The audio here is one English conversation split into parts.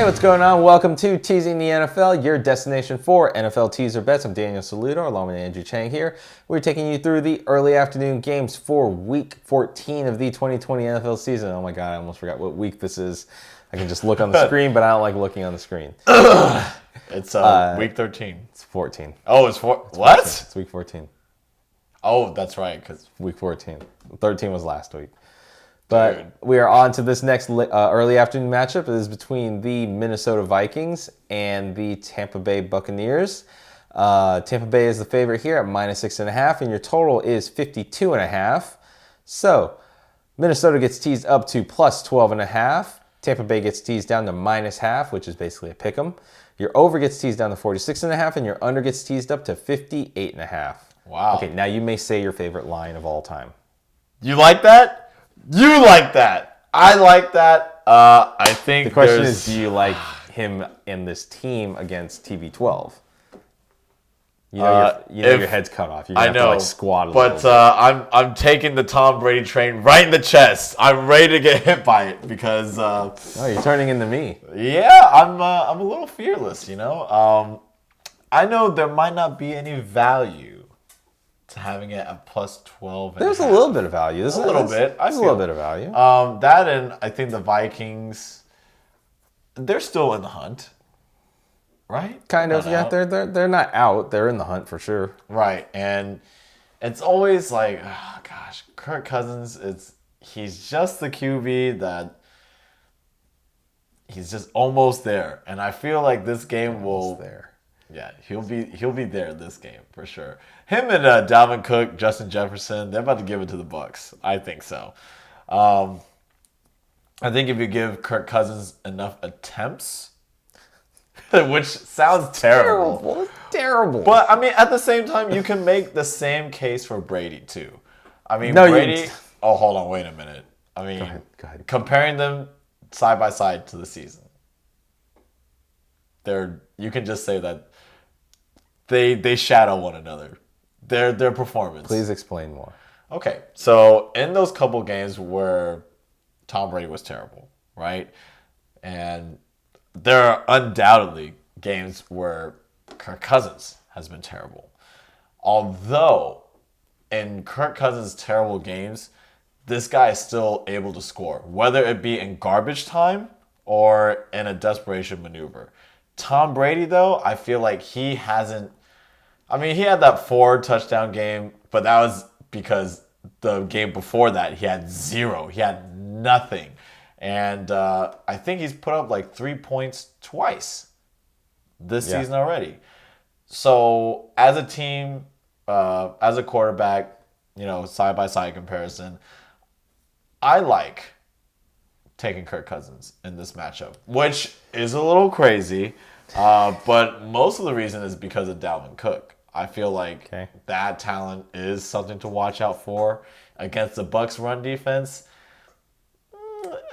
Hey, what's going on? Welcome to Teasing the NFL, your destination for NFL teaser bets. I'm Daniel Saludo, along with Andrew Chang here. We're taking you through the early afternoon games for Week 14 of the 2020 NFL season. Oh my God, I almost forgot what week this is. I can just look on the screen, but I don't like looking on the screen. It's Week 13. It's 14. Oh, it's what? 14. It's Week 14. Oh, that's right. Because Week 14. 13 was last week. But we are on to this next early afternoon matchup. It is between the Minnesota Vikings and the Tampa Bay Buccaneers. Tampa Bay is the favorite here at -6.5, and your total is 52.5. So Minnesota gets teased up to +12.5. Tampa Bay gets teased down to -0.5, which is basically a pick 'em. Your over gets teased down to 46.5, and your under gets teased up to 58.5. Wow. Okay, now you may say your favorite line of all time. You like that? You like that. I like that. I think The question is, do you like him in this team against TB12? You know, your head's cut off. You're gonna have to like squat a little bit. I'm taking the Tom Brady train right in the chest. I'm ready to get hit by it because. Oh, you're turning into me. Yeah, I'm a little fearless. You know, I know there might not be any value to having it at +12. There's a little bit of value. There's a little bit of value. That and I think the Vikings, they're still in the hunt, right? Kind of, yeah. They're not out. They're in the hunt for sure. Right, and it's always like, oh, gosh, Kirk Cousins. He's just the QB that he's just almost there, and I feel like this game will. There. Yeah, he'll be there this game for sure. Him and Dalvin Cook, Justin Jefferson, they're about to give it to the Bucs. I think so. I think if you give Kirk Cousins enough attempts, which sounds terrible. Terrible. But I mean, at the same time, you can make the same case for Brady too. I mean, No, Brady. Oh, hold on, wait a minute. I mean, Go ahead. comparing them side by side to the season, you can just say that. They shadow one another. Their performance. Please explain more. Okay, so in those couple games where Tom Brady was terrible, right? And there are undoubtedly games where Kirk Cousins has been terrible. Although in Kirk Cousins' terrible games, this guy is still able to score, whether it be in garbage time or in a desperation maneuver. Tom Brady, though, I feel like he hasn't. I mean, he had that 4-touchdown game, but that was because the game before that, he had 0. He had nothing. And I think he's put up like 3 points twice this season already. So as a team, as a quarterback, side-by-side comparison, I like taking Kirk Cousins in this matchup, which is a little crazy. But most of the reason is because of Dalvin Cook. I feel like that talent is something to watch out for against the Bucs run defense.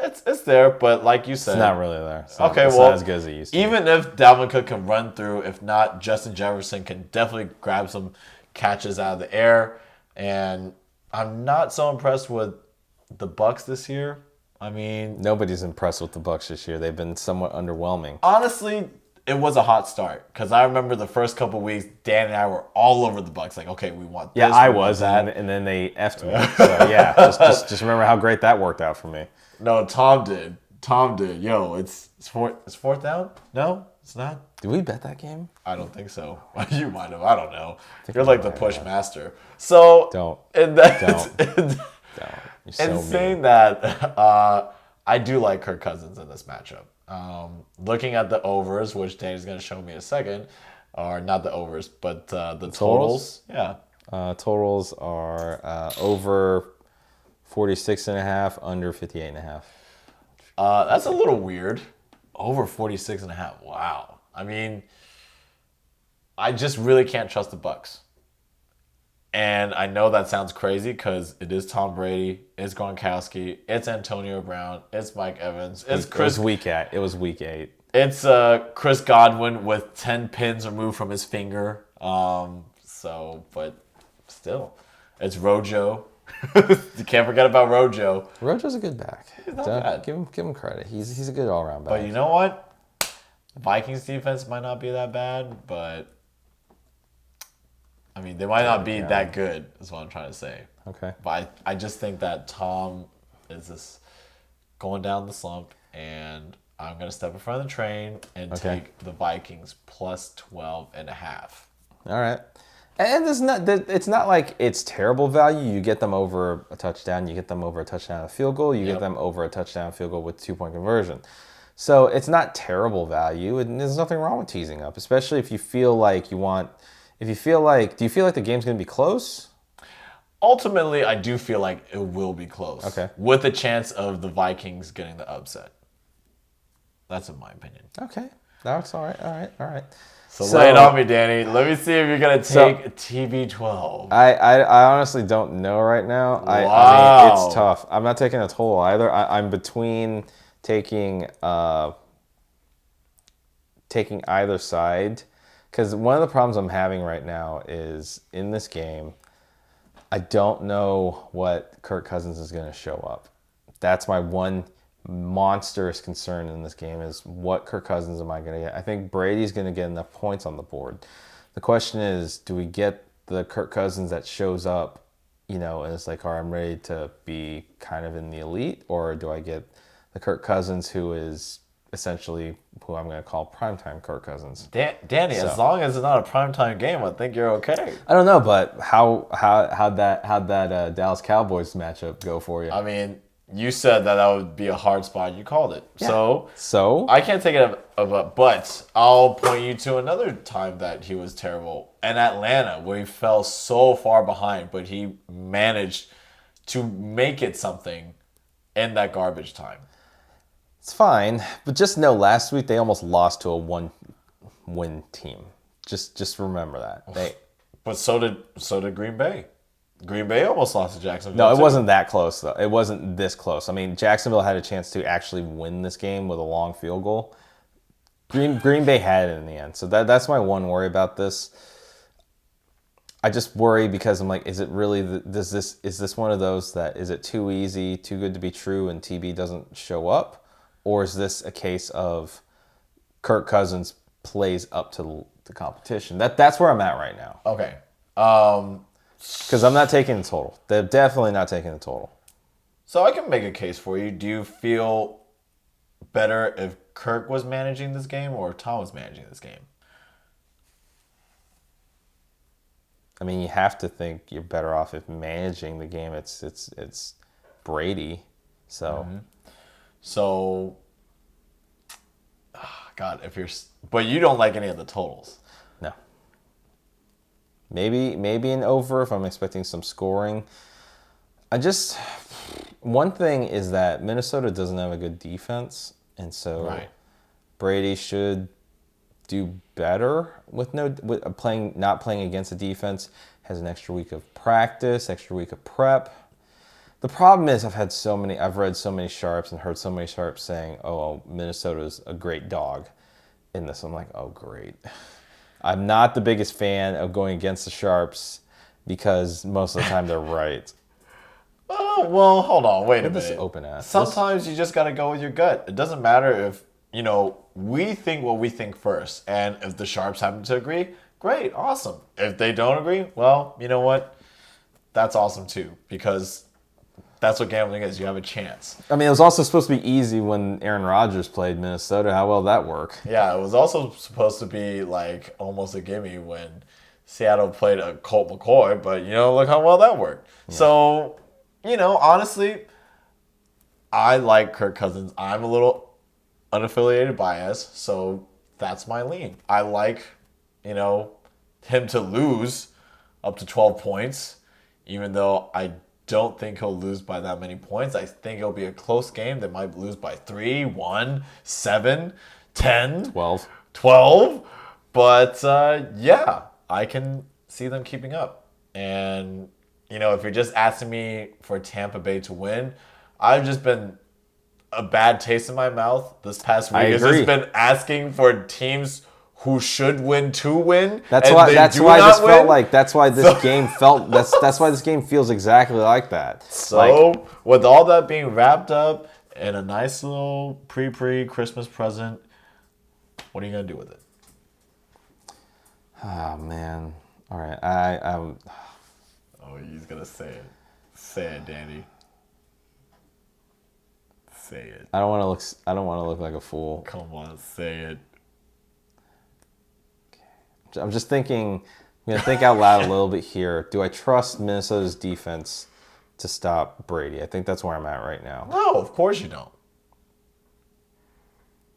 It's there, but like you said, It's not really there. It's not as good as it used to be. Even if Dalvin Cook can run through, if not, Justin Jefferson can definitely grab some catches out of the air. And I'm not so impressed with the Bucs this year. I mean, nobody's impressed with the Bucs this year. They've been somewhat underwhelming. Honestly, it was a hot start because I remember the first couple of weeks, Dan and I were all over the Bucs. Like, okay, we want this. Yeah, I was, and then they effed me. So yeah, just remember how great that worked out for me. No, Tom did. Yo, it's fourth down? No, it's not. Did we bet that game? I don't think so. You might have. I don't know. You're like the push master. So don't. You're so in saying mean. that, I do like Kirk Cousins in this matchup. Looking at the overs, which Danny's going to show me in a second, or not the overs, but the totals. Yeah. Totals are over 46.5, under 58.5. That's a little weird. Over 46.5. Wow. I mean, I just really can't trust the Bucs. And I know that sounds crazy because it is Tom Brady, it's Gronkowski, it's Antonio Brown, it's Mike Evans, it's Chris. It was week 8. It's Chris Godwin with 10 pins removed from his finger. But still, it's Rojo. You can't forget about Rojo. Rojo's a good back. He's not bad. Give him credit. He's a good all-around back. But you know what? Vikings defense might not be that bad, but I mean, they might not be that good, is what I'm trying to say. Okay. But I just think that Tom is just going down the slump, and I'm going to step in front of the train and take the Vikings plus 12.5. All right. And it's not like it's terrible value. You get them over a touchdown. You get them over a touchdown and a field goal. You get them over a touchdown and field goal with 2-point conversion. So it's not terrible value, and there's nothing wrong with teasing up, especially if you feel like do you feel like the game's going to be close? Ultimately, I do feel like it will be close. Okay. With a chance of the Vikings getting the upset. That's in my opinion. Okay. That's all right. So lay it on me, Danny. Let me see if you're going to take TB12. I honestly don't know right now. I mean, it's tough. I'm not taking a total either. I'm between taking either side, because one of the problems I'm having right now is in this game, I don't know what Kirk Cousins is going to show up. That's my one monstrous concern in this game, is what Kirk Cousins am I going to get? I think Brady's going to get enough points on the board. The question is, do we get the Kirk Cousins that shows up, and it's like, all right, I'm ready to be kind of in the elite, or do I get the Kirk Cousins who is essentially who I'm going to call primetime Kirk Cousins? Danny, as long as it's not a primetime game, I think you're okay. I don't know, but how'd that Dallas Cowboys matchup go for you? I mean, you said that would be a hard spot. You called it. Yeah. So I can't take it but I'll point you to another time that he was terrible. In Atlanta, where he fell so far behind, but he managed to make it something in that garbage time. It's fine, but just know last week they almost lost to a one-win team. Just remember that. But so did Green Bay. Green Bay almost lost to Jacksonville. No, it wasn't that close, though. It wasn't this close. I mean, Jacksonville had a chance to actually win this game with a long field goal. Green Bay had it in the end. So that's my one worry about this. I just worry because I'm like, is it really, is this one of those that, is it too easy, too good to be true, and TB doesn't show up? Or is this a case of Kirk Cousins plays up to the competition? That's where I'm at right now. Okay. Because I'm not taking the total. They're definitely not taking the total. So I can make a case for you. Do you feel better if Kirk was managing this game or if Tom was managing this game? I mean, you have to think you're better off if managing the game. It's Brady, so. Mm-hmm. So, God, but you don't like any of the totals. No. Maybe an over if I'm expecting some scoring. One thing is that Minnesota doesn't have a good defense, and so Brady should do better with not playing against a defense. Has an extra week of practice, extra week of prep. The problem is I've read so many sharps and heard so many sharps saying, "Oh, Minnesota's a great dog," in this. I'm like, "Oh, great." I'm not the biggest fan of going against the sharps because most of the time they're right. Oh, well, hold on, wait a minute. This open ass. Sometimes you just got to go with your gut. It doesn't matter if we think what we think first, and if the sharps happen to agree, great, awesome. If they don't agree, well, you know what? That's awesome too, because that's what gambling is. You have a chance. I mean, it was also supposed to be easy when Aaron Rodgers played Minnesota. How well that worked? Yeah, it was also supposed to be like almost a gimme when Seattle played a Colt McCoy, but look how well that worked. Yeah. So, honestly, I like Kirk Cousins. I'm a little unaffiliated bias, so that's my lean. I like, him to lose up to 12 points, even though I don't think he'll lose by that many points. I think it'll be a close game. They might lose by 3, 1, 7, 10, 12. But, yeah, I can see them keeping up. And, if you're just asking me for Tampa Bay to win, I've just been a bad taste in my mouth this past week. I've just been asking for teams who should win to win. That's why this game felt. That's why this game feels exactly like that. So with all that being wrapped up in a nice little pre-Christmas present, What are you going to do with it? Oh, man. All right. Oh, he's going to say it. Say it, Danny. Say it. I don't want to look like a fool. Come on, say it. I'm just thinking, I'm going to think out loud a little bit here. Do I trust Minnesota's defense to stop Brady? I think that's where I'm at right now. No, of course you don't.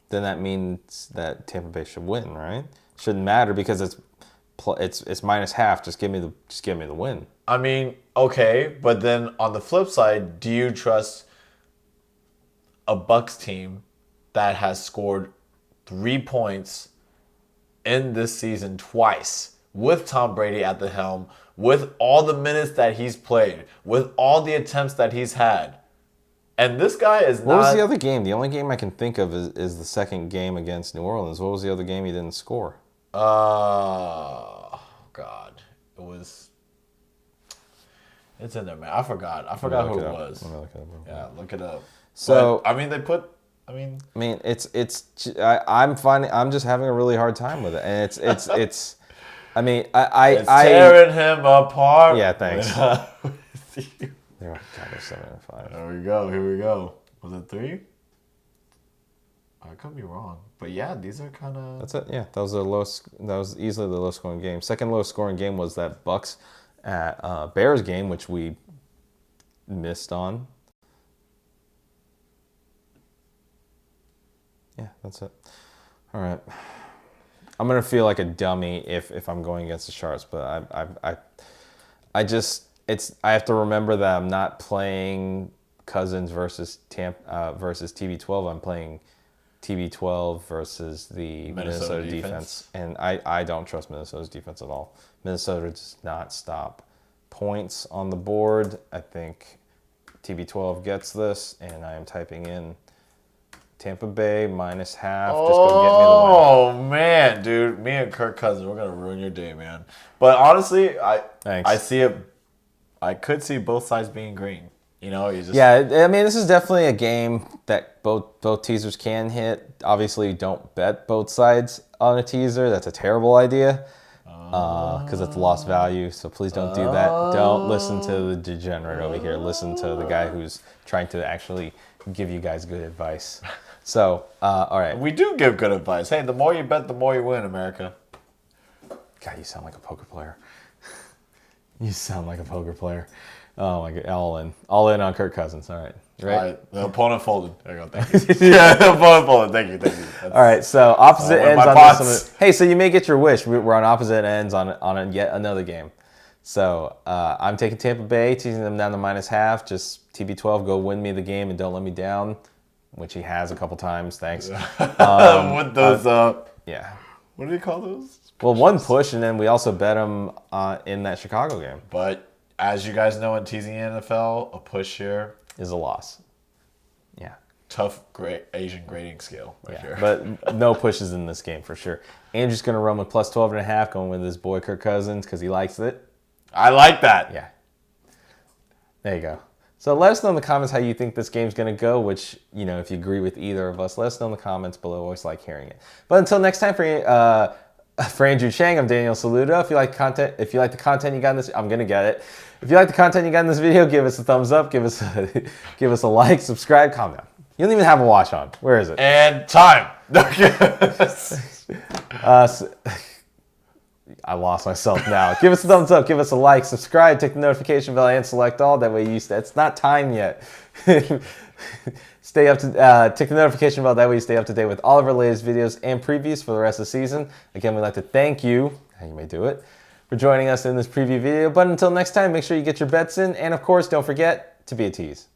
Then that means that Tampa Bay should win, right? Shouldn't matter because it's -half. Just give me the win. I mean, okay, but then on the flip side, do you trust a Bucs team that has scored 3 points in this season twice with Tom Brady at the helm, with all the minutes that he's played, with all the attempts that he's had? And this guy is not... What was the other game? The only game I can think of is the second game against New Orleans. What was the other game he didn't score? God. It was... It's in there, man. I forgot who it was. Let me look it up. Yeah, look it up. So... But, I mean, I'm just having a really hard time with it. And it's I mean, it's tearing him apart. Yeah, thanks. God, they're 7-5. Here we go. Was it 3? I could be wrong, but yeah, these are kind of. That's it. Yeah, that was easily the lowest scoring game. Second lowest scoring game was that Bucks at Bears game, which we missed on. Yeah, that's it. All right. I'm gonna feel like a dummy if I'm going against the Sharks, but I have to remember that I'm not playing Cousins versus versus TB12. I'm playing TB12 versus the Minnesota defense. And I don't trust Minnesota's defense at all. Minnesota does not stop points on the board. I think TB12 gets this, and I am typing in Tampa Bay -half. Just go get me the win. Oh man, dude, me and Kirk Cousins, we're gonna ruin your day, man. But honestly, Thanks. I see it. I could see both sides being green. You know, you just I mean, this is definitely a game that both teasers can hit. Obviously, don't bet both sides on a teaser. That's a terrible idea because it's lost value. So please don't do that. Don't listen to the degenerate over here. Listen to the guy who's trying to actually give you guys good advice. So, all right. We do give good advice. Hey, the more you bet, the more you win, America. God, you sound like a poker player. You sound like a poker player. Oh my God, all in on Kirk Cousins. All right, right. All right, the opponent folded. There you go. Thank you. Yeah, the opponent folded. Thank you. All right, so opposite ends on this one. Hey, so you may get your wish. We're on opposite ends on yet another game. So I'm taking Tampa Bay, teasing them down to -half. Just TB12, go win me the game and don't let me down, which he has a couple times. Thanks. With those, yeah. What do you call those? Well, one push, and then we also bet him in that Chicago game. But as you guys know in Teasing NFL, a push here is a loss. Yeah. Tough Asian grading scale here. But no pushes in this game for sure. Andrew's going to run with +12.5, going with his boy Kirk Cousins because he likes it. I like that. Yeah. There you go. So let us know in the comments how you think this game's going to go, which, if you agree with either of us, let us know in the comments below. Always like hearing it. But until next time, for Andrew Chang, I'm Daniel Saludo. If you like the content you got in this, I'm gonna get it. If you like the content you got in this video, give us a thumbs up, give us a like, subscribe, calm down. You don't even have a watch on. Where is it? And time. I lost myself now. Give us a thumbs up, give us a like, subscribe, take the notification bell, and select all. That way it's not time yet. Tick the notification bell. That way you stay up to date with all of our latest videos and previews for the rest of the season. Again, we'd like to thank you, you may do it, for joining us in this preview video. But until next time, make sure you get your bets in. And of course, don't forget to be a tease.